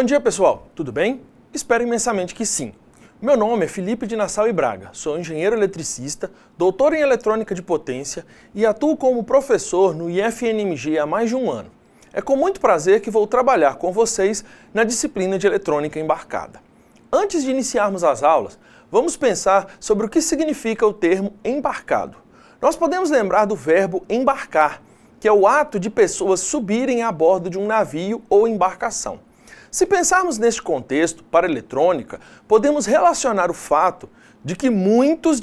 Bom dia, pessoal. Tudo bem? Espero imensamente que sim. Meu nome é Felipe de Nassau e Braga, sou engenheiro eletricista, doutor em eletrônica de potência e atuo como professor no IFNMG há mais de um ano. É com muito prazer que vou trabalhar com vocês na disciplina de eletrônica embarcada. Antes de iniciarmos as aulas, vamos pensar sobre o que significa o termo embarcado. Nós podemos lembrar do verbo embarcar, que é o ato de pessoas subirem a bordo de um navio ou embarcação. Se pensarmos neste contexto para a eletrônica, podemos relacionar o fato de que muitos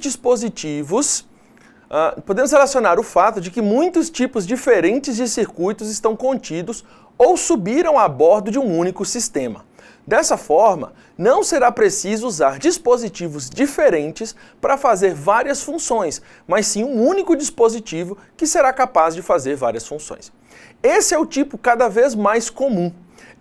tipos diferentes de circuitos estão contidos ou subiram a bordo de um único sistema. Dessa forma, não será preciso usar dispositivos diferentes para fazer várias funções, mas sim um único dispositivo que será capaz de fazer várias funções. Esse é o tipo cada vez mais comum.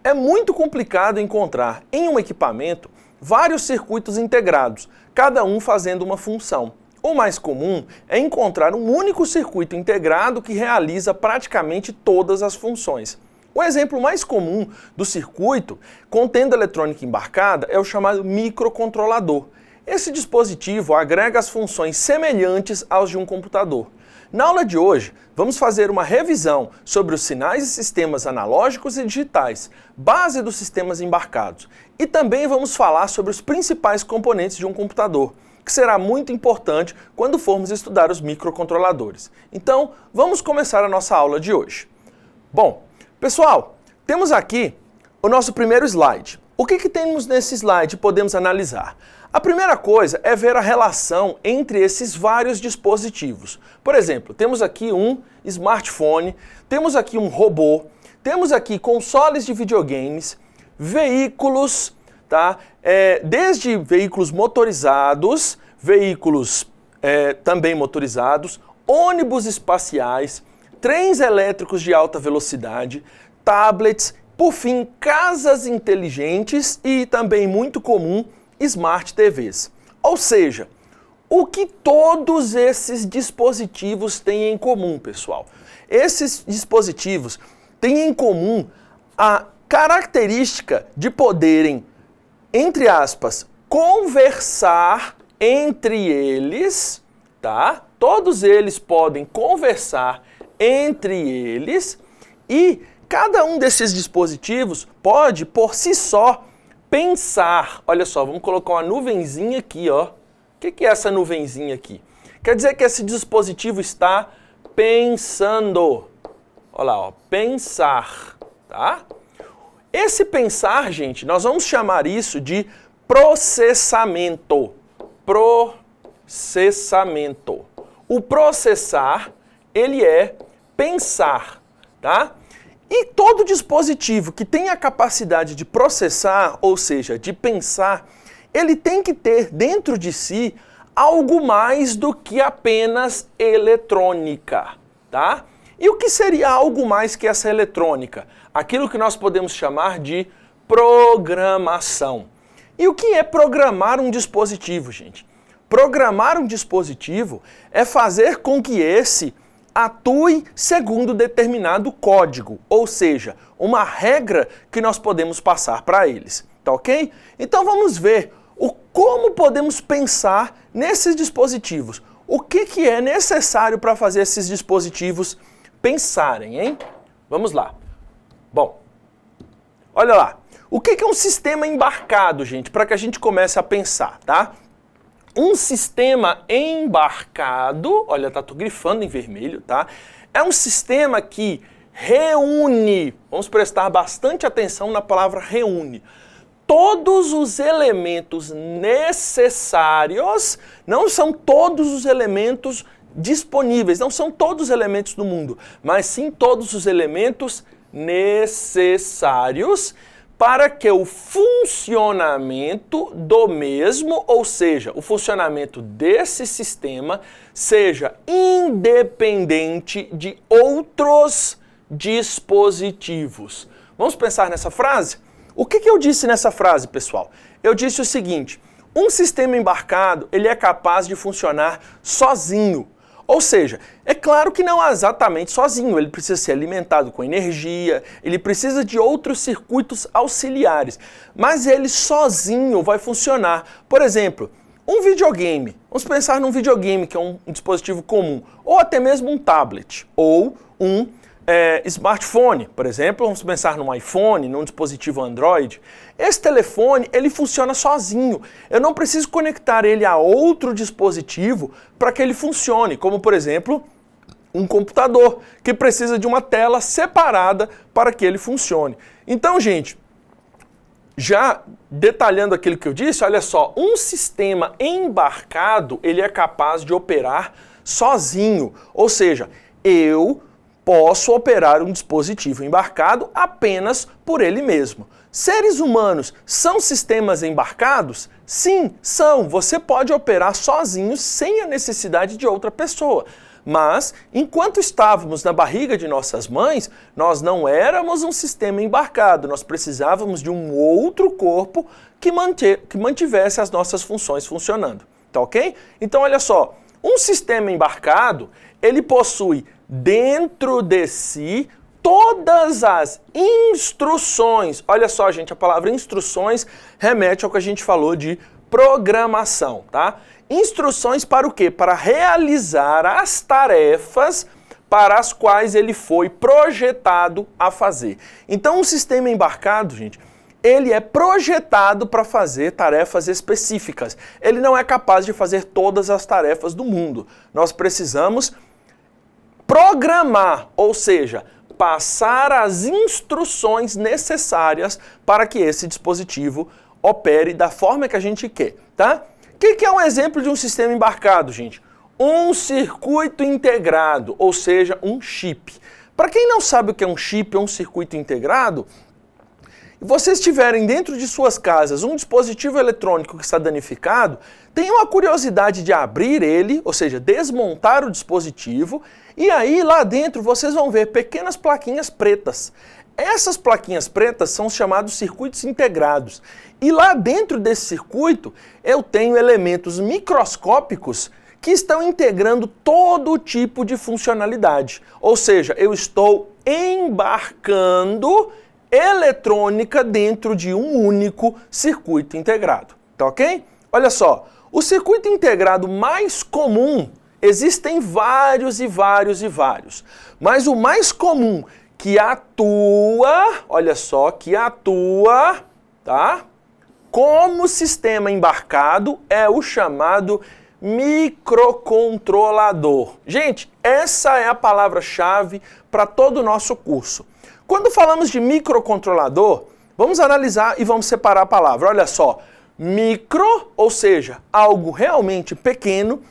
É muito complicado encontrar em um equipamento vários circuitos integrados, cada um fazendo uma função. O mais comum é encontrar um único circuito integrado que realiza praticamente todas as funções. O exemplo mais comum do circuito contendo eletrônica embarcada é o chamado microcontrolador. Esse dispositivo agrega as funções semelhantes aos de um computador. Na aula de hoje, vamos fazer uma revisão sobre os sinais e sistemas analógicos e digitais, base dos sistemas embarcados. E também vamos falar sobre os principais componentes de um computador, que será muito importante quando formos estudar os microcontroladores. Então, vamos começar a nossa aula de hoje. Bom, pessoal, temos aqui o nosso primeiro slide. O que temos nesse slide e podemos analisar? A primeira coisa é ver a relação entre esses vários dispositivos. Por exemplo, temos aqui um smartphone, temos aqui um robô, temos aqui consoles de videogames, veículos, tá? Desde veículos motorizados, veículos também motorizados, ônibus espaciais, trens elétricos de alta velocidade, tablets, por fim, casas inteligentes e também muito comum, Smart TVs. Ou seja, o que todos esses dispositivos têm em comum, pessoal? Esses dispositivos têm em comum a característica de poderem, entre aspas, conversar entre eles, tá? Todos eles podem conversar entre eles e cada um desses dispositivos pode, por si só, pensar. Olha só, vamos colocar uma nuvenzinha aqui, ó. O que é essa nuvenzinha aqui? Quer dizer que esse dispositivo está pensando. Olha lá, ó, pensar, tá? Esse pensar, gente, nós vamos chamar isso de processamento. Processamento. O processar, ele é pensar, tá? E todo dispositivo que tem a capacidade de processar, ou seja, de pensar, ele tem que ter dentro de si algo mais do que apenas eletrônica, tá? E o que seria algo mais que essa eletrônica? Aquilo que nós podemos chamar de programação. E o que é programar um dispositivo, gente? Programar um dispositivo é fazer com que esse atue segundo determinado código, ou seja, uma regra que nós podemos passar para eles, tá ok? Então vamos ver como podemos pensar nesses dispositivos. O que é necessário para fazer esses dispositivos pensarem, hein? Vamos lá. Bom, olha lá. O que é um sistema embarcado, gente, para que a gente comece a pensar, tá? Um sistema embarcado, olha, tô grifando em vermelho, tá? É um sistema que reúne, vamos prestar bastante atenção na palavra reúne, todos os elementos necessários, não são todos os elementos disponíveis, não são todos os elementos do mundo, mas sim todos os elementos necessários para que o funcionamento do mesmo, ou seja, o funcionamento desse sistema, seja independente de outros dispositivos. Vamos pensar nessa frase? O que eu disse nessa frase, pessoal? Eu disse o seguinte: um sistema embarcado, ele é capaz de funcionar sozinho. Ou seja, é claro que não é exatamente sozinho, ele precisa ser alimentado com energia, ele precisa de outros circuitos auxiliares, mas ele sozinho vai funcionar. Por exemplo, um videogame, vamos pensar num videogame que é um dispositivo comum, ou até mesmo um tablet, ou um smartphone, por exemplo, vamos pensar num iPhone, num dispositivo Android. Esse telefone, ele funciona sozinho. Eu não preciso conectar ele a outro dispositivo para que ele funcione, como por exemplo, um computador, que precisa de uma tela separada para que ele funcione. Então, gente, já detalhando aquilo que eu disse, olha só, um sistema embarcado, ele é capaz de operar sozinho, ou seja, eu posso operar um dispositivo embarcado apenas por ele mesmo. Seres humanos são sistemas embarcados? Sim, são. Você pode operar sozinho sem a necessidade de outra pessoa. Mas, enquanto estávamos na barriga de nossas mães, nós não éramos um sistema embarcado. Nós precisávamos de um outro corpo que mantivesse as nossas funções funcionando. Tá ok? Então, olha só. Um sistema embarcado, ele possui dentro de si todas as instruções. Olha só, gente, a palavra instruções remete ao que a gente falou de programação, tá? Instruções para o quê? Para realizar as tarefas para as quais ele foi projetado a fazer. Então, um sistema embarcado, gente, ele é projetado para fazer tarefas específicas. Ele não é capaz de fazer todas as tarefas do mundo. Nós precisamos programar, ou seja, passar as instruções necessárias para que esse dispositivo opere da forma que a gente quer, tá? O que é um exemplo de um sistema embarcado, gente? Um circuito integrado, ou seja, um chip. Para quem não sabe o que é um chip ou um circuito integrado, vocês tiverem dentro de suas casas um dispositivo eletrônico que está danificado, tenham a curiosidade de abrir ele, ou seja, desmontar o dispositivo, e aí lá dentro vocês vão ver pequenas plaquinhas pretas. Essas plaquinhas pretas são chamados circuitos integrados. E lá dentro desse circuito eu tenho elementos microscópicos que estão integrando todo tipo de funcionalidade. Ou seja, eu estou embarcando eletrônica dentro de um único circuito integrado, tá ok? Olha só, o circuito integrado mais comum, existem vários, mas o mais comum que atua, olha só, tá? Como sistema embarcado é o chamado microcontrolador. Gente, essa é a palavra-chave para todo o nosso curso. Quando falamos de microcontrolador, vamos analisar e vamos separar a palavra. Olha só, micro, ou seja, algo realmente pequeno,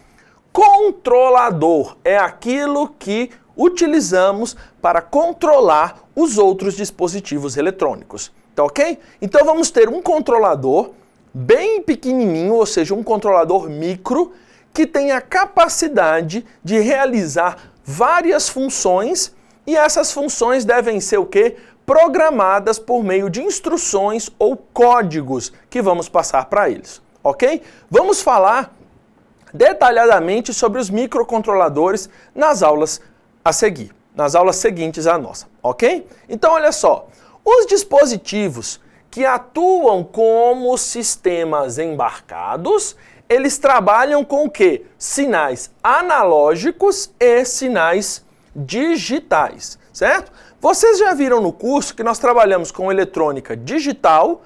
controlador é aquilo que utilizamos para controlar os outros dispositivos eletrônicos. Tá ok? Então vamos ter um controlador bem pequenininho, ou seja, um controlador micro, que tem a capacidade de realizar várias funções. E essas funções devem ser o quê? Programadas por meio de instruções ou códigos que vamos passar para eles, ok? Vamos falar detalhadamente sobre os microcontroladores nas aulas a seguir, nas aulas seguintes à nossa, ok? Então, olha só, os dispositivos que atuam como sistemas embarcados, eles trabalham com o quê? Sinais analógicos e sinais digitais, certo? Vocês já viram no curso que nós trabalhamos com eletrônica digital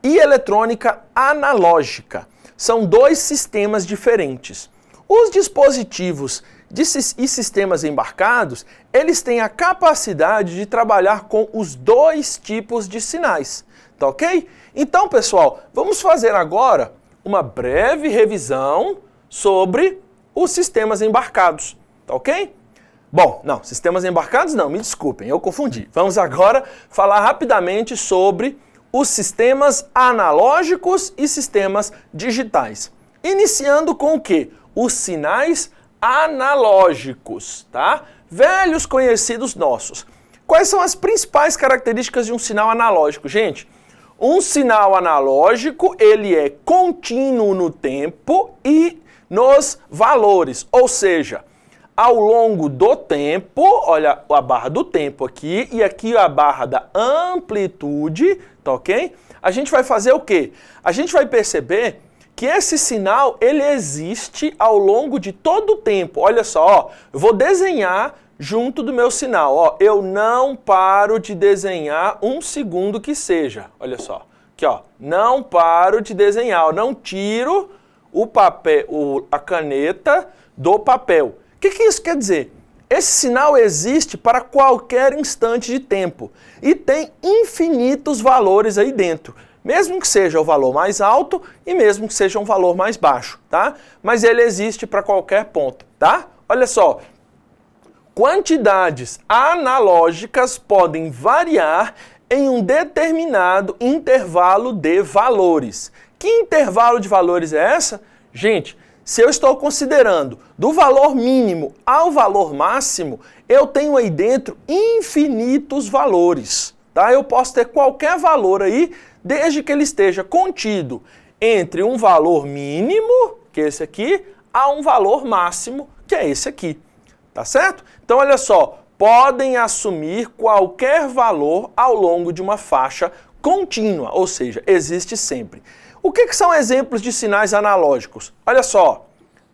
e eletrônica analógica. São dois sistemas diferentes. Os dispositivos e sistemas embarcados, eles têm a capacidade de trabalhar com os dois tipos de sinais, tá ok? Então, pessoal, vamos fazer agora uma breve revisão sobre os sistemas embarcados, tá ok? Bom, não, sistemas embarcados não, me desculpem, eu confundi. Vamos agora falar rapidamente sobre os sistemas analógicos e sistemas digitais. Iniciando com o quê? Os sinais analógicos, tá? Velhos conhecidos nossos. Quais são as principais características de um sinal analógico, gente? Um sinal analógico, ele é contínuo no tempo e nos valores, ou seja, ao longo do tempo, olha a barra do tempo aqui, e aqui a barra da amplitude, tá ok? A gente vai fazer o quê? A gente vai perceber que esse sinal, ele existe ao longo de todo o tempo. Olha só, ó, eu vou desenhar junto do meu sinal, ó, eu não paro de desenhar um segundo que seja. Olha só, aqui ó, não paro de desenhar, eu não tiro o papel, a caneta do papel. O que isso quer dizer? Esse sinal existe para qualquer instante de tempo e tem infinitos valores aí dentro, mesmo que seja o valor mais alto e mesmo que seja um valor mais baixo, tá? Mas ele existe para qualquer ponto, tá? Olha só, quantidades analógicas podem variar em um determinado intervalo de valores. Que intervalo de valores é essa? Gente, se eu estou considerando do valor mínimo ao valor máximo, eu tenho aí dentro infinitos valores, tá? Eu posso ter qualquer valor aí, desde que ele esteja contido entre um valor mínimo, que é esse aqui, a um valor máximo, que é esse aqui, tá certo? Então, olha só, podem assumir qualquer valor ao longo de uma faixa contínua, ou seja, existe sempre. O que são exemplos de sinais analógicos? Olha só,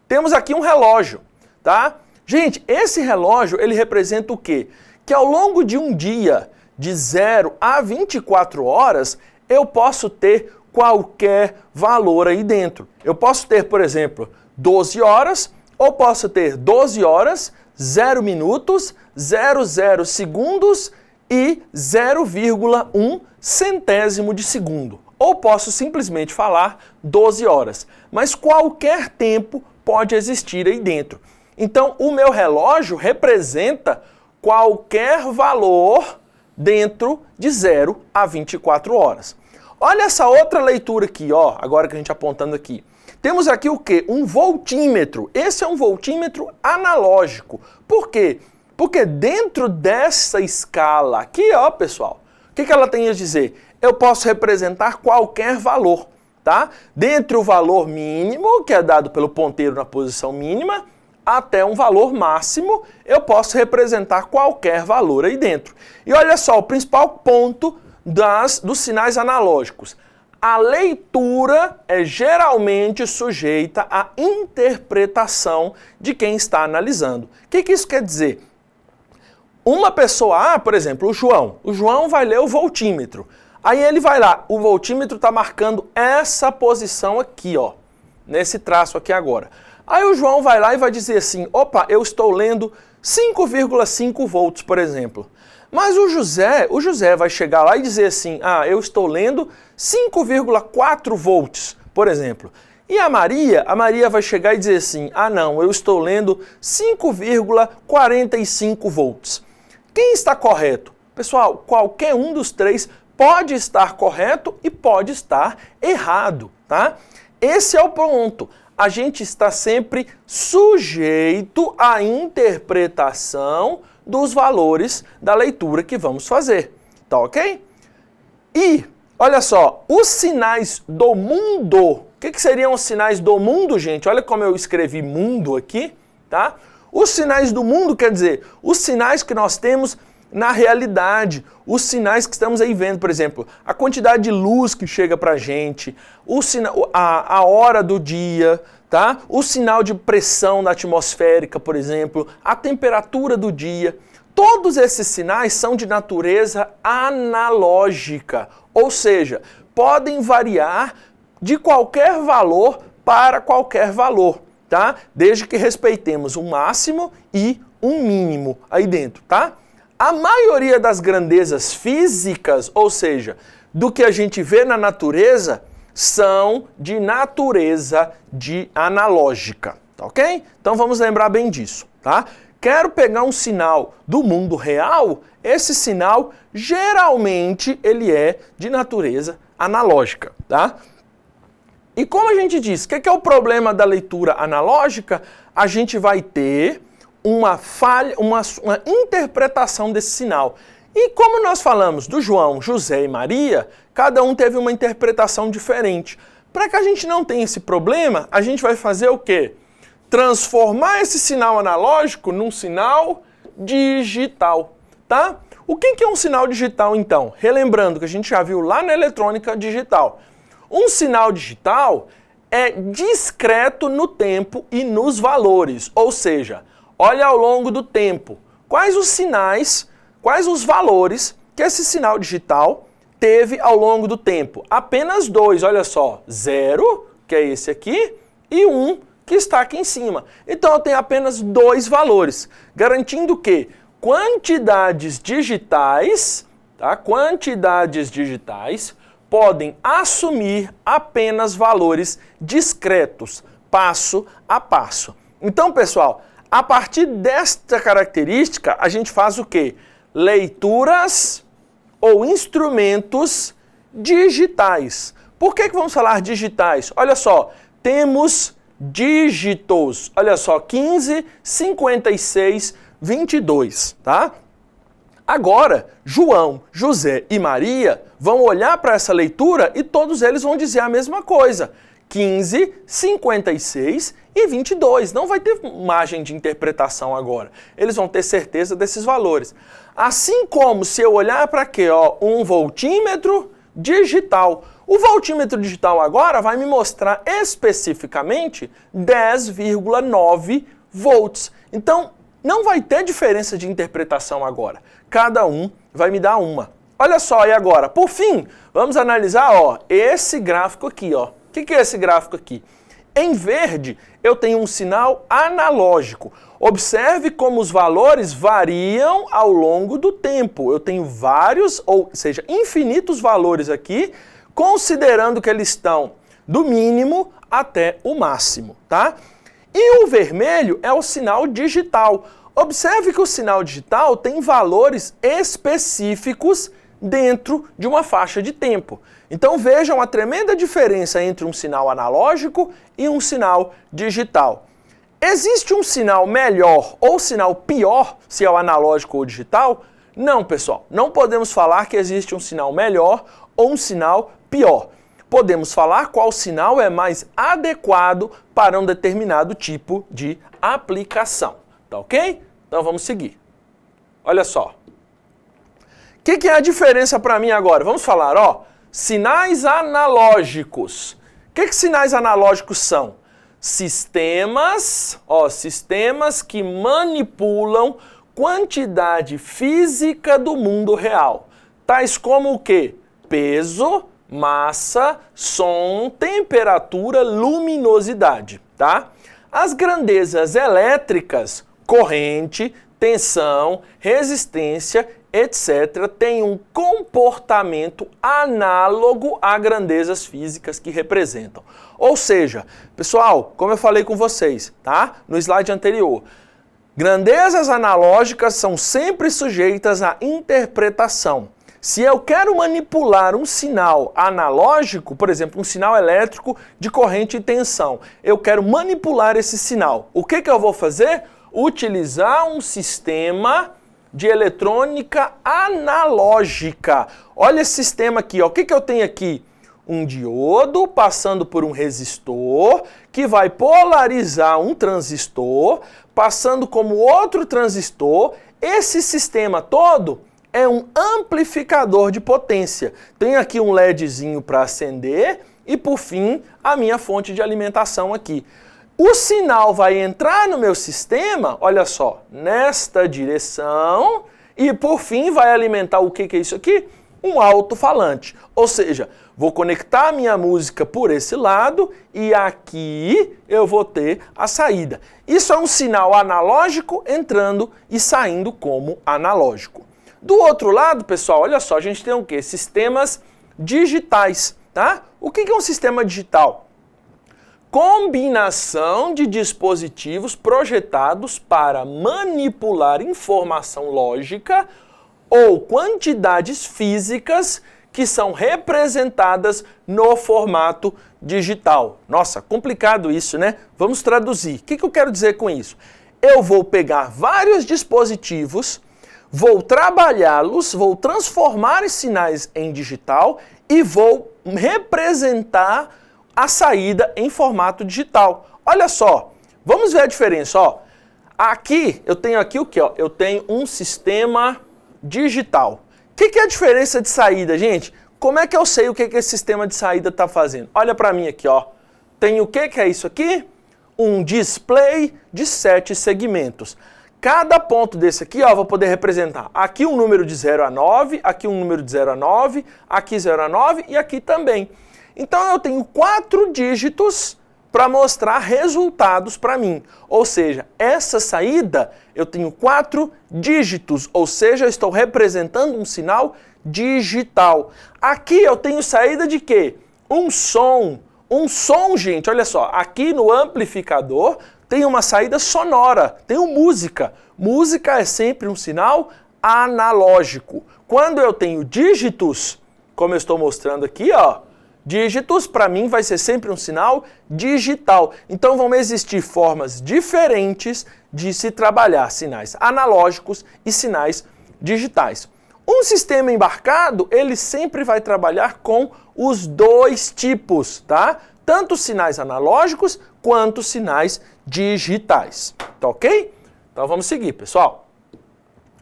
temos aqui um relógio, tá? Gente, esse relógio, ele representa o quê? Que ao longo de um dia, de 0 a 24 horas, eu posso ter qualquer valor aí dentro. Eu posso ter, por exemplo, 12 horas, ou posso ter 12 horas, 0 minutos, 00 segundos e 0,1 centésimo de segundo. Ou posso simplesmente falar 12 horas. Mas qualquer tempo pode existir aí dentro. Então, o meu relógio representa qualquer valor dentro de 0 a 24 horas. Olha essa outra leitura aqui, ó, agora que a gente apontando aqui. Temos aqui o quê? Um voltímetro. Esse é um voltímetro analógico. Por quê? Porque dentro dessa escala aqui, ó, pessoal, o que ela tem a dizer? Eu posso representar qualquer valor, tá? Dentre o valor mínimo, que é dado pelo ponteiro na posição mínima, até um valor máximo, eu posso representar qualquer valor aí dentro. E olha só, o principal ponto dos sinais analógicos. A leitura é geralmente sujeita à interpretação de quem está analisando. O que isso quer dizer? Uma pessoa, por exemplo, o João vai ler o voltímetro. Aí ele vai lá, o voltímetro está marcando essa posição aqui, ó, nesse traço aqui agora. Aí o João vai lá e vai dizer assim, opa, eu estou lendo 5,5 volts, por exemplo. Mas o José vai chegar lá e dizer assim, eu estou lendo 5,4 volts, por exemplo. E a Maria vai chegar e dizer assim, não, eu estou lendo 5,45 volts. Quem está correto? Pessoal, qualquer um dos três pode estar correto e pode estar errado, tá? Esse é o ponto. A gente está sempre sujeito à interpretação dos valores da leitura que vamos fazer, tá ok? E, olha só, os sinais do mundo. O que seriam os sinais do mundo, gente? Olha como eu escrevi mundo aqui, tá? Os sinais do mundo quer dizer os sinais que nós temos na realidade, os sinais que estamos aí vendo, por exemplo, a quantidade de luz que chega pra gente, a hora do dia, tá? O sinal de pressão na atmosférica, por exemplo, a temperatura do dia. Todos esses sinais são de natureza analógica, ou seja, podem variar de qualquer valor para qualquer valor, tá? Desde que respeitemos um máximo e um mínimo aí dentro, tá? A maioria das grandezas físicas, ou seja, do que a gente vê na natureza, são de natureza analógica, tá ok? Então vamos lembrar bem disso, tá? Quero pegar um sinal do mundo real, esse sinal geralmente ele é de natureza analógica, tá? E como a gente diz, o que é o problema da leitura analógica? A gente vai ter uma falha, uma interpretação desse sinal. E como nós falamos do João, José e Maria, cada um teve uma interpretação diferente. Para que a gente não tenha esse problema, a gente vai fazer o quê? transformar esse sinal analógico num sinal digital, tá? O que é um sinal digital, então? Relembrando que a gente já viu lá na eletrônica digital. Um sinal digital é discreto no tempo e nos valores, ou seja, olha ao longo do tempo, quais os sinais, quais os valores que esse sinal digital teve ao longo do tempo. Apenas dois, olha só, 0, que é esse aqui, e 1, que está aqui em cima. Então eu tenho apenas dois valores, garantindo que quantidades digitais, tá? Quantidades digitais podem assumir apenas valores discretos, passo a passo. Então, pessoal, a partir desta característica, a gente faz o quê? Leituras ou instrumentos digitais. Por que vamos falar digitais? Olha só, temos dígitos. Olha só, 15, 56, 22, tá? Agora, João, José e Maria vão olhar para essa leitura e todos eles vão dizer a mesma coisa. 15, 56 e 22. Não vai ter margem de interpretação agora. Eles vão ter certeza desses valores. Assim como se eu olhar para aqui, ó, um voltímetro digital. O voltímetro digital agora vai me mostrar especificamente 10,9 volts. Então, não vai ter diferença de interpretação agora. Cada um vai me dar uma. Olha só, e agora? Por fim, vamos analisar, ó, esse gráfico aqui, ó. O que é esse gráfico aqui? Em verde, eu tenho um sinal analógico. Observe como os valores variam ao longo do tempo. Eu tenho vários, ou seja, infinitos valores aqui, considerando que eles estão do mínimo até o máximo, tá? E o vermelho é o sinal digital. Observe que o sinal digital tem valores específicos dentro de uma faixa de tempo. Então vejam a tremenda diferença entre um sinal analógico e um sinal digital. Existe um sinal melhor ou sinal pior, se é o analógico ou digital? Não, pessoal. Não podemos falar que existe um sinal melhor ou um sinal pior. Podemos falar qual sinal é mais adequado para um determinado tipo de aplicação. Tá ok? Então vamos seguir. Olha só. O que é a diferença para mim agora? Vamos falar, ó, sinais analógicos. O que sinais analógicos são? Sistemas, ó, sistemas que manipulam quantidade física do mundo real. Tais como o quê? Peso, massa, som, temperatura, luminosidade, tá? As grandezas elétricas, corrente, tensão, resistência, etc., têm um comportamento análogo a grandezas físicas que representam. Ou seja, pessoal, como eu falei com vocês, tá? No slide anterior, grandezas analógicas são sempre sujeitas à interpretação. Se eu quero manipular um sinal analógico, por exemplo, um sinal elétrico de corrente e tensão, eu quero manipular esse sinal. O que eu vou fazer? Utilizar um sistema de eletrônica analógica. Olha esse sistema aqui, ó. O que eu tenho aqui? Um diodo passando por um resistor que vai polarizar um transistor, passando como outro transistor. Esse sistema todo é um amplificador de potência. Tem aqui um LEDzinho para acender e, por fim, a minha fonte de alimentação aqui. O sinal vai entrar no meu sistema, olha só, nesta direção e, por fim, vai alimentar o que é isso aqui? Um alto-falante. Ou seja, vou conectar a minha música por esse lado e aqui eu vou ter a saída. Isso é um sinal analógico entrando e saindo como analógico. Do outro lado, pessoal, olha só, a gente tem o quê? Sistemas digitais, tá? O que é um sistema digital? Combinação de dispositivos projetados para manipular informação lógica ou quantidades físicas que são representadas no formato digital. Nossa, complicado isso, né? Vamos traduzir. O que eu quero dizer com isso? Eu vou pegar vários dispositivos, vou trabalhá-los, vou transformar esses sinais em digital e vou representar a saída em formato digital. Olha só, Vamos ver a diferença, ó. Aqui, eu tenho aqui o quê, ó? Eu tenho um sistema digital. O que é a diferença de saída, gente? Como é que eu sei o que esse sistema de saída está fazendo? Olha para mim aqui, ó. Tem o que é isso aqui? Um display de 7 segmentos. Cada ponto desse aqui, ó, vou poder representar aqui um número de 0 a 9, aqui um número de 0 a 9, aqui 0 a 9 e aqui também. Então eu tenho 4 dígitos para mostrar resultados para mim. Ou seja, essa saída eu tenho 4 dígitos, ou seja, eu estou representando um sinal digital. Aqui eu tenho saída de quê? Um som. Um som, gente, olha só, aqui no amplificador tem uma saída sonora, tem música. Música é sempre um sinal analógico. Quando eu tenho dígitos, como eu estou mostrando aqui, ó, dígitos para mim vai ser sempre um sinal digital. Então vão existir formas diferentes de se trabalhar sinais analógicos e sinais digitais. Um sistema embarcado, ele sempre vai trabalhar com os 2 tipos, tá? Tanto sinais analógicos quanto sinais digitais, tá ok? Então vamos seguir, pessoal.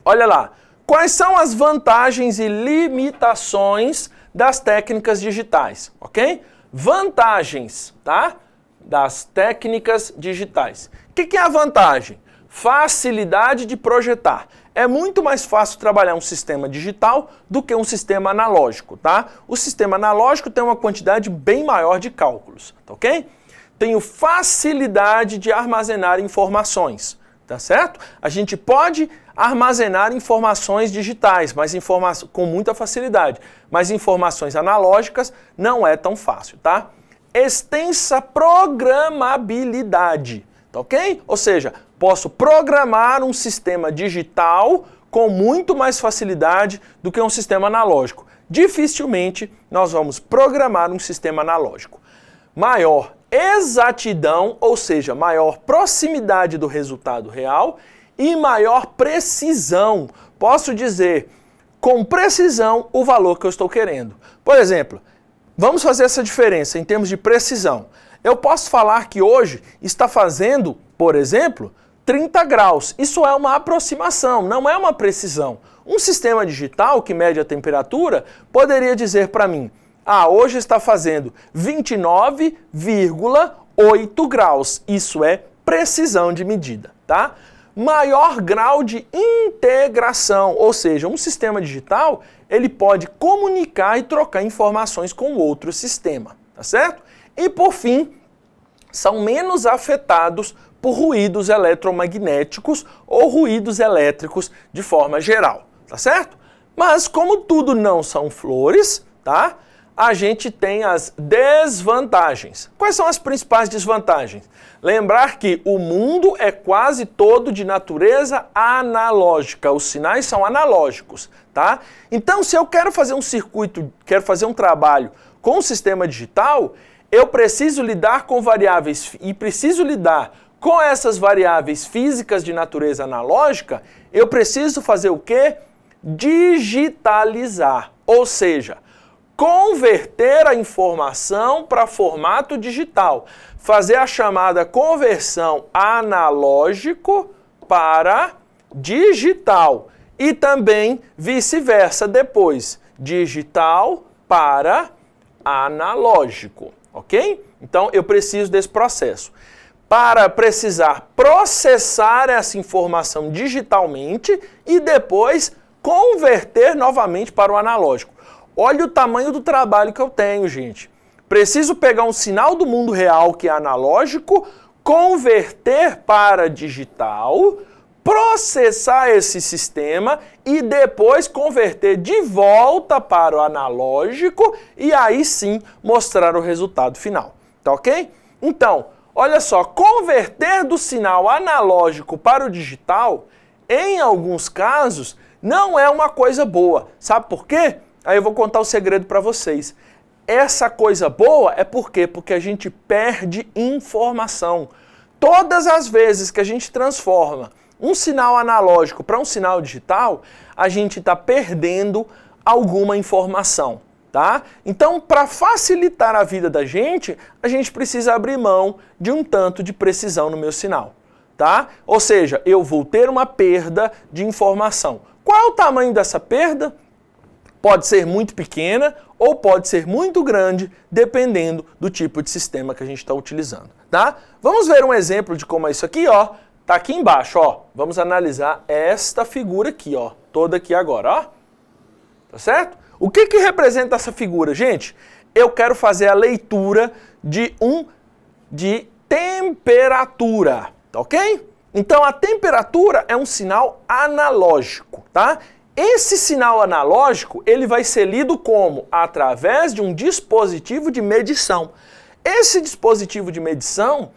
Olha lá, quais são as vantagens e limitações das técnicas digitais, ok? Vantagens, tá? Das técnicas digitais. O que é a vantagem? Facilidade de projetar. É muito mais fácil trabalhar um sistema digital do que um sistema analógico, tá? O sistema analógico tem uma quantidade bem maior de cálculos, tá ok? Tenho facilidade de armazenar informações, tá certo? A gente pode armazenar informações digitais, mas com muita facilidade, mas informações analógicas não é tão fácil, tá? Extensa programabilidade, tá ok? Ou seja, posso programar um sistema digital com muito mais facilidade do que um sistema analógico. Dificilmente nós vamos programar um sistema analógico. Maior exatidão, ou seja, maior proximidade do resultado real e maior precisão. Posso dizer com precisão o valor que eu estou querendo. Por exemplo, vamos fazer essa diferença em termos de precisão. Eu posso falar que hoje está fazendo, por exemplo, 30 graus. Isso é uma aproximação, não é uma precisão. Um sistema digital que mede a temperatura poderia dizer para mim, hoje está fazendo 29,8 graus. Isso é precisão de medida, tá? Maior grau de integração, ou seja, um sistema digital, ele pode comunicar e trocar informações com outro sistema, tá certo? E por fim, são menos afetados por ruídos eletromagnéticos ou ruídos elétricos de forma geral, tá certo? Mas como tudo não são flores, tá? A gente tem as desvantagens. Quais são as principais desvantagens? Lembrar que o mundo é quase todo de natureza analógica, os sinais são analógicos, tá? Então, se eu quero fazer um circuito, quero fazer um trabalho com um sistema digital, eu preciso lidar com variáveis e preciso lidar com essas variáveis físicas de natureza analógica, eu preciso fazer o quê? Digitalizar, ou seja, converter a informação para formato digital, fazer a chamada conversão analógico para digital e também vice-versa depois, digital para analógico, ok? Então eu preciso desse processo. Para precisar processar essa informação digitalmente e depois converter novamente para o analógico. Olha o tamanho do trabalho que eu tenho, gente. Preciso pegar um sinal do mundo real que é analógico, converter para digital, processar esse sistema e depois converter de volta para o analógico e aí sim mostrar o resultado final. Tá ok? Então, olha só, converter do sinal analógico para o digital, em alguns casos, não é uma coisa boa. Sabe por quê? Aí eu vou contar o segredo para vocês. Essa coisa boa é por quê? Porque a gente perde informação. Todas as vezes que a gente transforma um sinal analógico para um sinal digital, a gente está perdendo alguma informação. tá? Então, para facilitar a vida da gente, a gente precisa abrir mão de um tanto de precisão no meu sinal, tá? Ou seja, eu vou ter uma perda de informação. Qual é o tamanho dessa perda? Pode ser muito pequena ou pode ser muito grande, dependendo do tipo de sistema que a gente está utilizando, tá? Vamos ver um exemplo de como é isso aqui, ó. Tá aqui embaixo, ó. Vamos analisar esta figura aqui, ó. Toda aqui agora, ó. Tá certo? O que que representa essa figura, gente? Eu quero fazer a leitura de temperatura, tá ok? Então a temperatura é um sinal analógico, tá? Esse sinal analógico, ele vai ser lido como? Através de um dispositivo de medição. Esse dispositivo de medição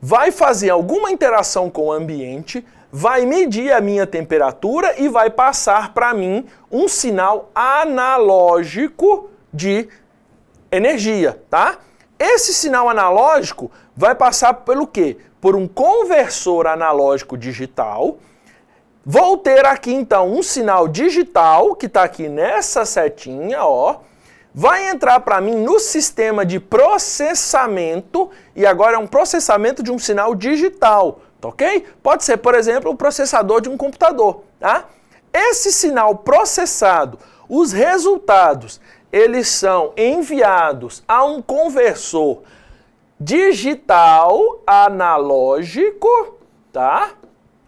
vai fazer alguma interação com o ambiente, vai medir a minha temperatura e vai passar para mim um sinal analógico de energia, tá? Esse sinal analógico vai passar pelo quê? Por um conversor analógico digital. Vou ter aqui então um sinal digital, que está aqui nessa setinha, ó. Vai entrar para mim no sistema de processamento, e agora é um processamento de um sinal digital, tá ok? Pode ser, por exemplo, o processador de um computador, tá? Esse sinal processado, os resultados, eles são enviados a um conversor digital analógico, tá?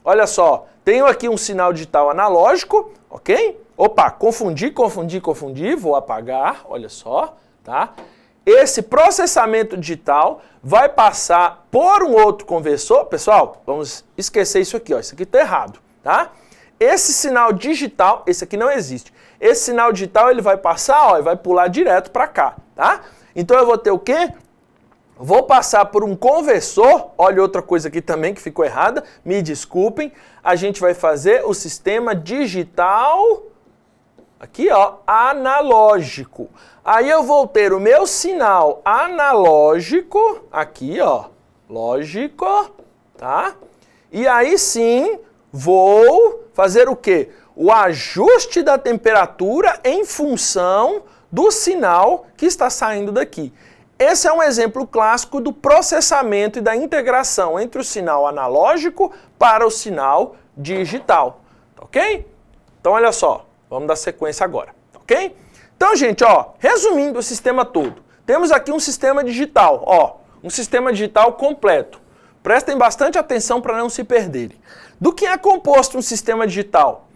Olha só, tenho aqui um sinal digital analógico, ok? Opa, confundi, vou apagar, olha só, tá? Esse processamento digital vai passar por um outro conversor. Pessoal, vamos esquecer isso aqui, ó, isso aqui tá errado, tá? Esse sinal digital, esse aqui não existe. Esse sinal digital, ele vai passar, ó, e vai pular direto para cá, tá? Então eu vou ter o quê? Vou passar por um conversor, olha outra coisa aqui também que ficou errada, me desculpem. A gente vai fazer o sistema digital, aqui ó, analógico. Aí eu vou ter o meu sinal analógico, aqui ó, lógico, tá? E aí sim, vou fazer o quê? O ajuste da temperatura em função do sinal que está saindo daqui. Esse é um exemplo clássico do processamento e da integração entre o sinal analógico para o sinal digital, tá ok? Então olha só, vamos dar sequência agora, tá ok? Então gente, ó, resumindo o sistema todo, temos aqui um sistema digital, ó, um sistema digital completo. Prestem bastante atenção para não se perderem. Do que é composto um sistema digital?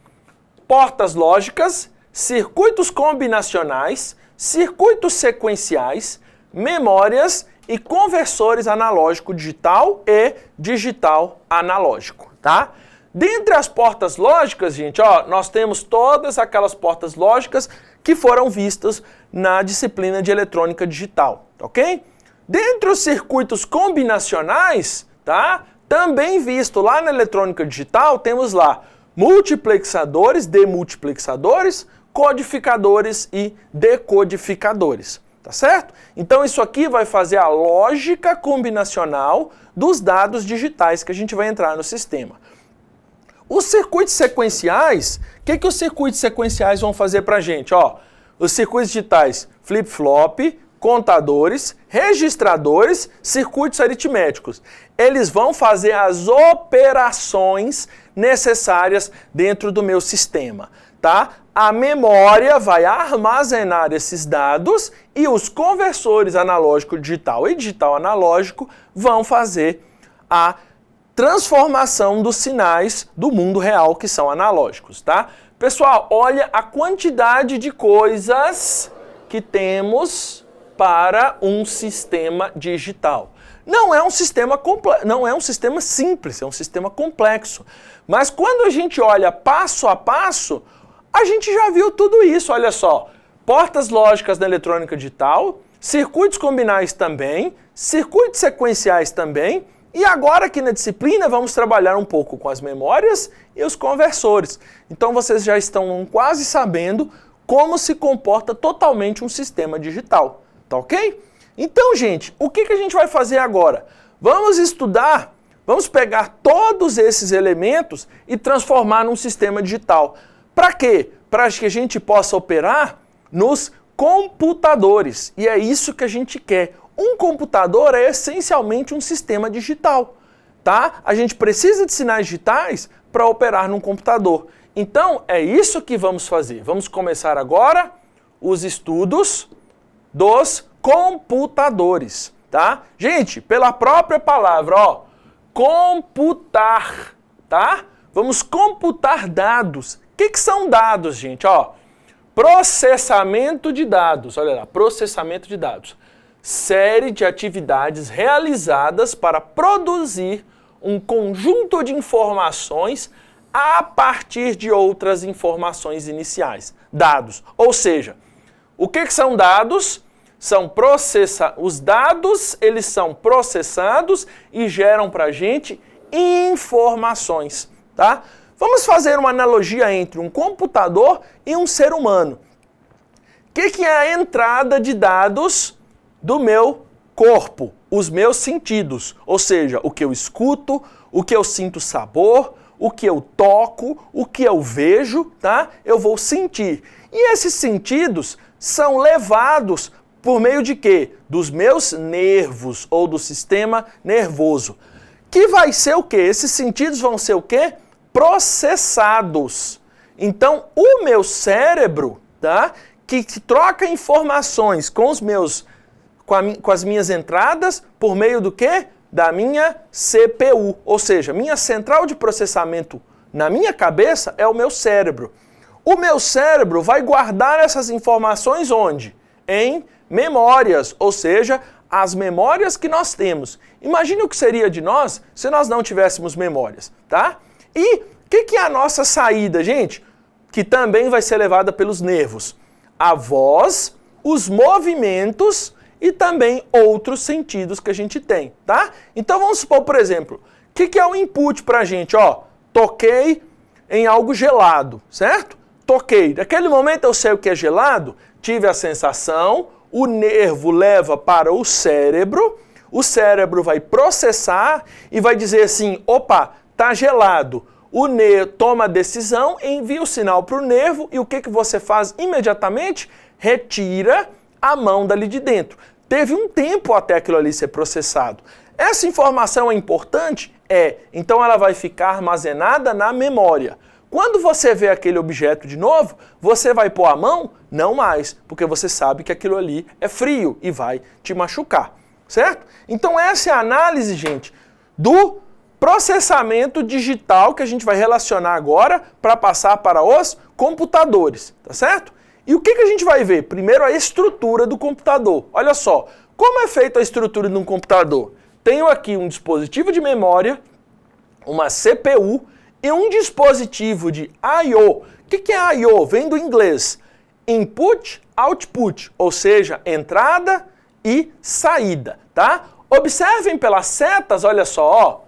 Portas lógicas, circuitos combinacionais, circuitos sequenciais, memórias e conversores analógico digital e digital analógico, tá? Dentre as portas lógicas, gente, ó, nós temos todas aquelas portas lógicas que foram vistas na disciplina de eletrônica digital, ok? Dentre os circuitos combinacionais, tá? Também visto lá na eletrônica digital, temos lá multiplexadores, demultiplexadores, codificadores e decodificadores. Tá certo? Então isso aqui vai fazer a lógica combinacional dos dados digitais que a gente vai entrar no sistema. Os circuitos sequenciais, o que os circuitos sequenciais vão fazer para a gente? Ó, os circuitos digitais flip-flop, contadores, registradores, circuitos aritméticos. Eles vão fazer as operações necessárias dentro do meu sistema, tá? A memória vai armazenar esses dados e os conversores analógico digital e digital analógico vão fazer a transformação dos sinais do mundo real que são analógicos, tá? Pessoal, olha a quantidade de coisas que temos para um sistema digital. Não é um sistema simples, é um sistema complexo. Mas quando a gente olha passo a passo, a gente já viu tudo isso, olha só. Portas lógicas da eletrônica digital, circuitos combinais também, circuitos sequenciais também, e agora aqui na disciplina vamos trabalhar um pouco com as memórias e os conversores. Então vocês já estão quase sabendo como se comporta totalmente um sistema digital, tá ok? Então, gente, o que a gente vai fazer agora? Vamos estudar, vamos pegar todos esses elementos e transformar num sistema digital. Para quê? Para que a gente possa operar nos computadores. E é isso que a gente quer. Um computador é essencialmente um sistema digital, tá? A gente precisa de sinais digitais para operar num computador. Então, é isso que vamos fazer. Vamos começar agora os estudos dos computadores, tá? Gente, pela própria palavra, ó, computar, tá? Vamos computar dados. O que são dados, gente? Ó, processamento de dados, olha lá, processamento de dados. Série de atividades realizadas para produzir um conjunto de informações a partir de outras informações iniciais. Dados. Ou seja, o que são dados? Os dados, eles são processados e geram para a gente informações, tá? Vamos fazer uma analogia entre um computador e um ser humano. O que é a entrada de dados do meu corpo? Os meus sentidos, ou seja, o que eu escuto, o que eu sinto sabor, o que eu toco, o que eu vejo, tá? Eu vou sentir. E esses sentidos são levados por meio de quê? Dos meus nervos ou do sistema nervoso. Que vai ser o quê? Esses sentidos vão ser o quê? Processados. Então, o meu cérebro, tá? Que troca informações com as minhas entradas por meio do quê? Da minha CPU, ou seja, minha central de processamento na minha cabeça é o meu cérebro. O meu cérebro vai guardar essas informações onde? Em memórias, ou seja, as memórias que nós temos. Imagine o que seria de nós se nós não tivéssemos memórias, tá? E o que é a nossa saída, gente? Que também vai ser levada pelos nervos. A voz, os movimentos e também outros sentidos que a gente tem, tá? Então vamos supor, por exemplo, o que é o input pra gente? Ó, toquei em algo gelado, certo? Toquei. Naquele momento eu sei o que é gelado, tive a sensação, o nervo leva para o cérebro vai processar e vai dizer assim, opa, tá gelado. O nervo toma a decisão, envia o sinal para o nervo e o que você faz imediatamente? Retira a mão dali de dentro. Teve um tempo até aquilo ali ser processado. Essa informação é importante? É. Então ela vai ficar armazenada na memória. Quando você vê aquele objeto de novo, você vai pôr a mão? Não mais, porque você sabe que aquilo ali é frio e vai te machucar, certo? Então essa é a análise, gente, do processamento digital que a gente vai relacionar agora para passar para os computadores, tá certo? E o que a gente vai ver? Primeiro a estrutura do computador. Olha só, como é feita a estrutura de um computador? Tenho aqui um dispositivo de memória, uma CPU e um dispositivo de I/O. O que é I/O? Vem do inglês. Input, Output, ou seja, entrada e saída, tá? Observem pelas setas, olha só, ó,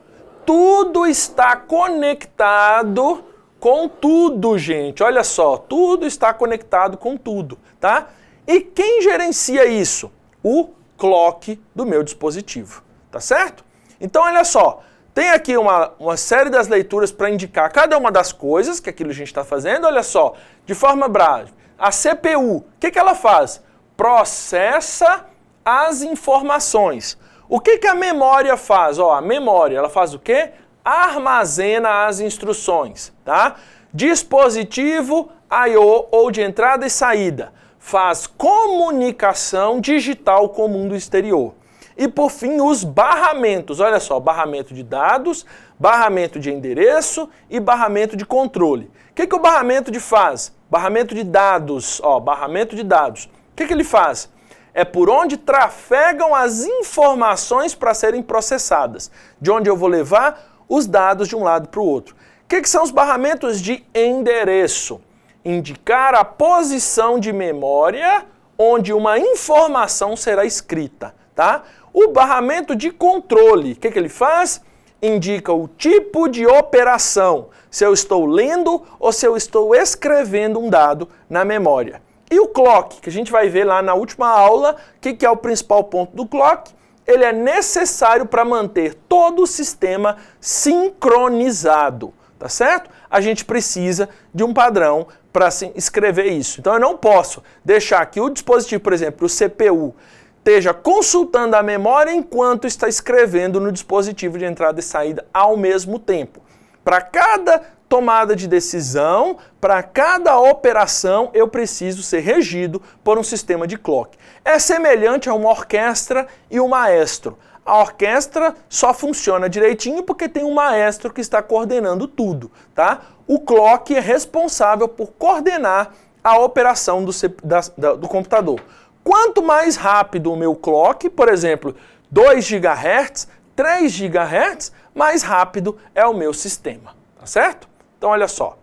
tudo está conectado com tudo, gente. Olha só, tudo está conectado com tudo, tá? E quem gerencia isso? O clock do meu dispositivo, tá certo? Então, olha só, tem aqui uma série das leituras para indicar cada uma das coisas que aquilo a gente está fazendo. Olha só, de forma breve, a CPU, o que ela faz? Processa as informações. O que a memória faz? Ó, a memória, ela faz o quê? Armazena as instruções, tá? Dispositivo I/O ou de entrada e saída faz comunicação digital com o mundo exterior. E por fim, os barramentos, olha só, barramento de dados, barramento de endereço e barramento de controle. O que o barramento faz? Barramento de dados, ó, barramento de dados. O que ele faz? É por onde trafegam as informações para serem processadas, de onde eu vou levar os dados de um lado para o outro. O que são os barramentos de endereço? Indicar a posição de memória onde uma informação será escrita, tá? O barramento de controle, o que ele faz? Indica o tipo de operação, se eu estou lendo ou se eu estou escrevendo um dado na memória. E o clock, que a gente vai ver lá na última aula, o que é o principal ponto do clock? Ele é necessário para manter todo o sistema sincronizado, tá certo? A gente precisa de um padrão para escrever isso. Então eu não posso deixar que o dispositivo, por exemplo, o CPU, esteja consultando a memória enquanto está escrevendo no dispositivo de entrada e saída ao mesmo tempo. Para cada tomada de decisão, para cada operação, eu preciso ser regido por um sistema de clock. É semelhante a uma orquestra e um maestro. A orquestra só funciona direitinho porque tem um maestro que está coordenando tudo, tá? O clock é responsável por coordenar a operação do computador. Quanto mais rápido o meu clock, por exemplo, 2 GHz, 3 GHz, mais rápido é o meu sistema, tá certo? Então olha só.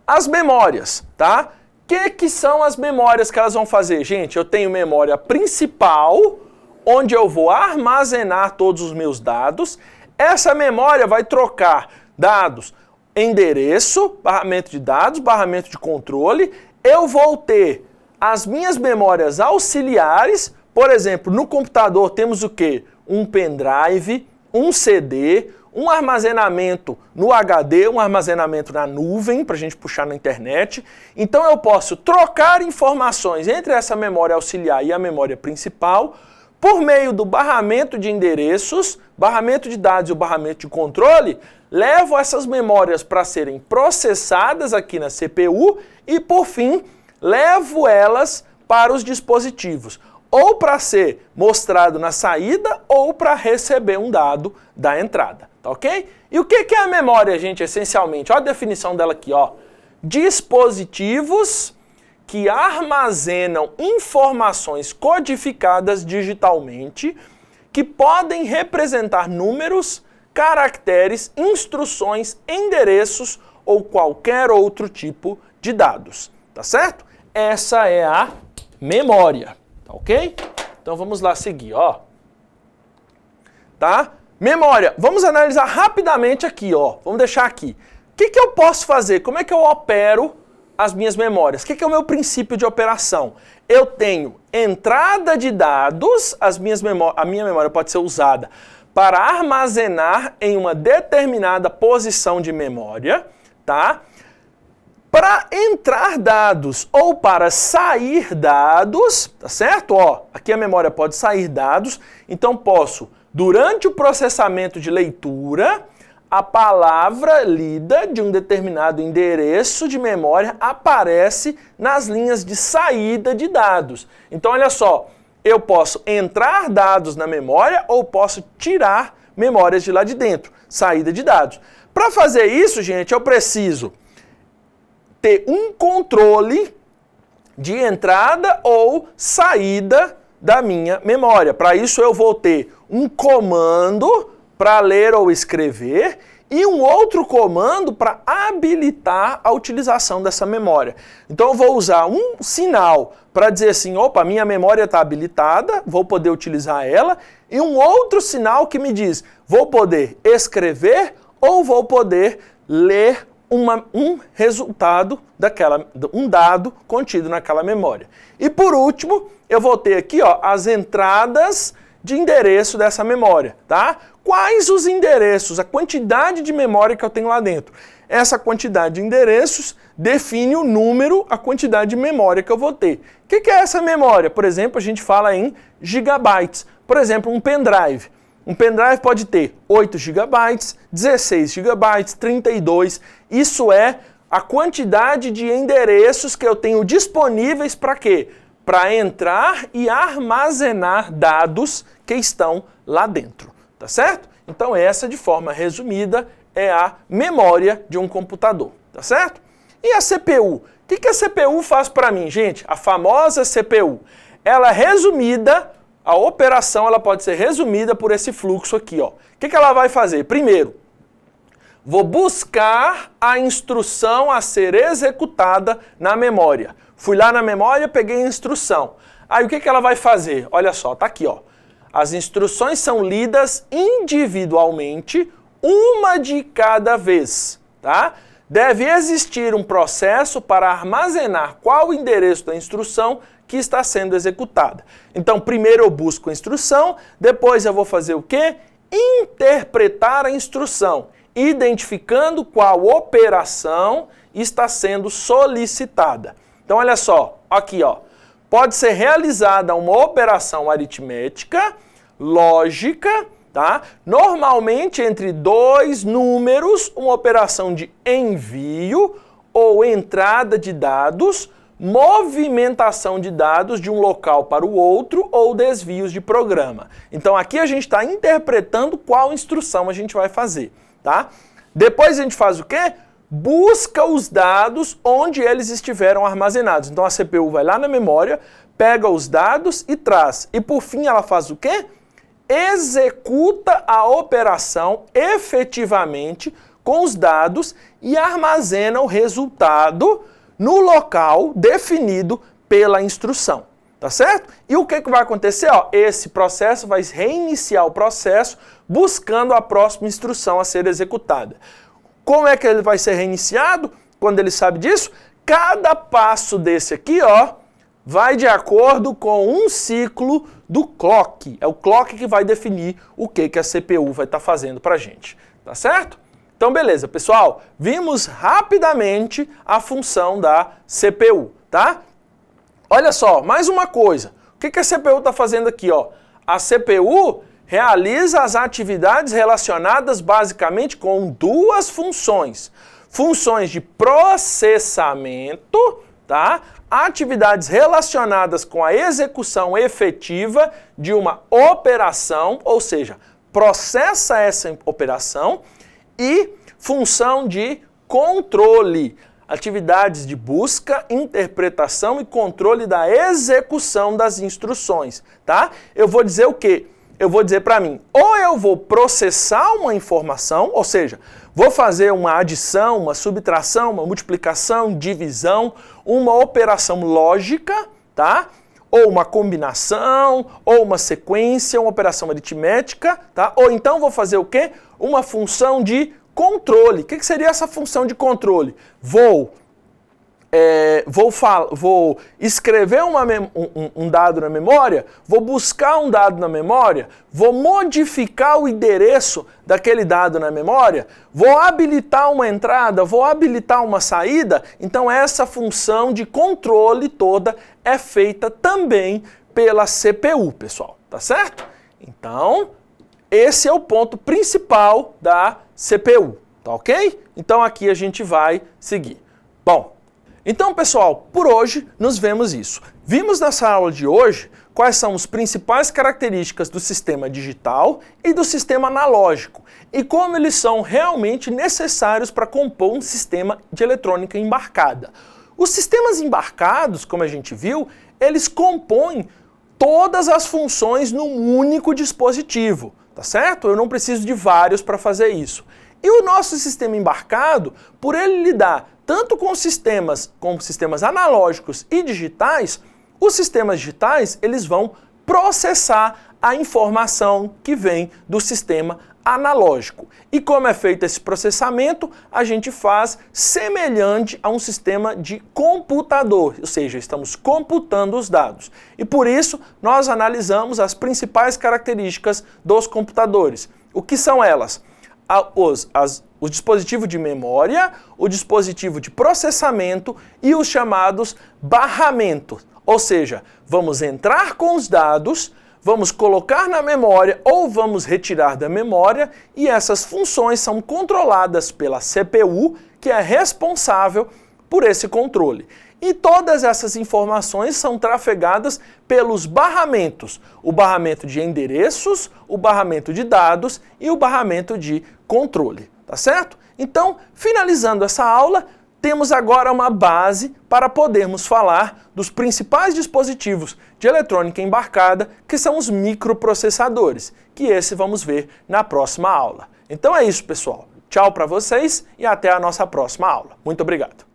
As memórias, tá? O que são as memórias que elas vão fazer? Gente, eu tenho memória principal, onde eu vou armazenar todos os meus dados. Essa memória vai trocar dados, endereço, barramento de dados, barramento de controle. Eu vou ter as minhas memórias auxiliares. Por exemplo, no computador temos o quê? Um pendrive, um CD, um armazenamento no HD, um armazenamento na nuvem, para a gente puxar na internet. Então eu posso trocar informações entre essa memória auxiliar e a memória principal por meio do barramento de endereços, barramento de dados e o barramento de controle. Levo essas memórias para serem processadas aqui na CPU e, por fim, levo elas para os dispositivos, ou para ser mostrado na saída ou para receber um dado da entrada, tá ok? E o que é a memória, gente, essencialmente? Olha a definição dela aqui, ó. Dispositivos que armazenam informações codificadas digitalmente que podem representar números, caracteres, instruções, endereços ou qualquer outro tipo de dados, tá certo? Essa é a memória, tá ok? Então vamos lá seguir, ó. Tá? Memória, vamos analisar rapidamente aqui, ó. Vamos deixar aqui. O que eu posso fazer? Como é que eu opero as minhas memórias? O que é o meu princípio de operação? Eu tenho entrada de dados, a minha memória pode ser usada para armazenar em uma determinada posição de memória, tá? Para entrar dados ou para sair dados, tá certo? Ó, aqui a memória pode sair dados, então posso, durante o processamento de leitura, a palavra lida de um determinado endereço de memória aparece nas linhas de saída de dados. Então, olha só, eu posso entrar dados na memória ou posso tirar memórias de lá de dentro, saída de dados. Para fazer isso, gente, eu preciso ter um controle de entrada ou saída da minha memória. Para isso, eu vou ter um comando para ler ou escrever e um outro comando para habilitar a utilização dessa memória. Então eu vou usar um sinal para dizer assim, opa, minha memória está habilitada, vou poder utilizar ela, e um outro sinal que me diz, vou poder escrever ou vou poder ler um resultado um dado contido naquela memória. E por último, eu vou ter aqui, ó, as entradas de endereço dessa memória, tá? Quais os endereços, a quantidade de memória que eu tenho lá dentro. Essa quantidade de endereços define o número, a quantidade de memória que eu vou ter. O que é essa memória? Por exemplo, a gente fala em gigabytes. Por exemplo, um pendrive. Um pendrive pode ter 8 GB, 16 GB, 32. Isso é a quantidade de endereços que eu tenho disponíveis para quê? Para entrar e armazenar dados que estão lá dentro, tá certo? Então essa, de forma resumida, é a memória de um computador, tá certo? E a CPU? O que a CPU faz para mim, gente? A famosa CPU. Ela é resumida, a operação ela pode ser resumida por esse fluxo aqui, ó. O que ela vai fazer? Primeiro, vou buscar a instrução a ser executada na memória. Fui lá na memória, peguei a instrução. Aí o que ela vai fazer? Olha só, tá aqui, ó. As instruções são lidas individualmente, uma de cada vez, tá? Deve existir um processo para armazenar qual o endereço da instrução que está sendo executada. Então, primeiro eu busco a instrução, depois eu vou fazer o quê? Interpretar a instrução, identificando qual operação está sendo solicitada. Então olha só, aqui ó, pode ser realizada uma operação aritmética, lógica, tá? Normalmente entre dois números, uma operação de envio ou entrada de dados, movimentação de dados de um local para o outro ou desvios de programa. Então aqui a gente está interpretando qual instrução a gente vai fazer, tá? Depois a gente faz o quê? Busca os dados onde eles estiveram armazenados. Então a CPU vai lá na memória, pega os dados e traz. E por fim ela faz o quê? Executa a operação efetivamente com os dados e armazena o resultado no local definido pela instrução, tá certo? E o que vai acontecer? Ó, esse processo vai reiniciar o processo buscando a próxima instrução a ser executada. Como é que ele vai ser reiniciado? Quando ele sabe disso? Cada passo desse aqui, ó, vai de acordo com um ciclo do clock. É o clock que vai definir o que a CPU vai estar fazendo pra gente, tá certo? Então beleza, pessoal, vimos rapidamente a função da CPU, tá? Olha só, mais uma coisa. O que a CPU está fazendo aqui, ó? A CPU realiza as atividades relacionadas basicamente com duas funções. Funções de processamento, tá? Atividades relacionadas com a execução efetiva de uma operação, ou seja, processa essa operação, e função de controle, atividades de busca, interpretação e controle da execução das instruções, tá? Eu vou dizer o quê? Eu vou dizer para mim, ou eu vou processar uma informação, ou seja, vou fazer uma adição, uma subtração, uma multiplicação, divisão, uma operação lógica, tá? Ou uma combinação, ou uma sequência, uma operação aritmética, tá? Ou então vou fazer o quê? Uma função de controle. O que seria essa função de controle? Vou escrever um dado na memória, vou buscar um dado na memória, vou modificar o endereço daquele dado na memória, vou habilitar uma entrada, vou habilitar uma saída. Então essa função de controle toda é feita também pela CPU, pessoal, tá certo? Então, esse é o ponto principal da CPU, tá ok? Então aqui a gente vai seguir. Bom, então, pessoal, por hoje nos vemos isso. Vimos nessa aula de hoje quais são as principais características do sistema digital e do sistema analógico e como eles são realmente necessários para compor um sistema de eletrônica embarcada. Os sistemas embarcados, como a gente viu, eles compõem todas as funções num único dispositivo, tá certo? Eu não preciso de vários para fazer isso. E o nosso sistema embarcado, por ele lidar tanto com sistemas analógicos e digitais, os sistemas digitais eles vão processar a informação que vem do sistema analógico. E como é feito esse processamento, a gente faz semelhante a um sistema de computador, ou seja, estamos computando os dados. E por isso nós analisamos as principais características dos computadores. O que são elas? O dispositivo de memória, o dispositivo de processamento e os chamados barramentos. Ou seja, vamos entrar com os dados, vamos colocar na memória ou vamos retirar da memória e essas funções são controladas pela CPU, que é responsável por esse controle. E todas essas informações são trafegadas pelos barramentos. O barramento de endereços, o barramento de dados e o barramento de controle, tá certo? Então, finalizando essa aula, temos agora uma base para podermos falar dos principais dispositivos de eletrônica embarcada, que são os microprocessadores, que esse vamos ver na próxima aula. Então é isso, pessoal. Tchau para vocês e até a nossa próxima aula. Muito obrigado.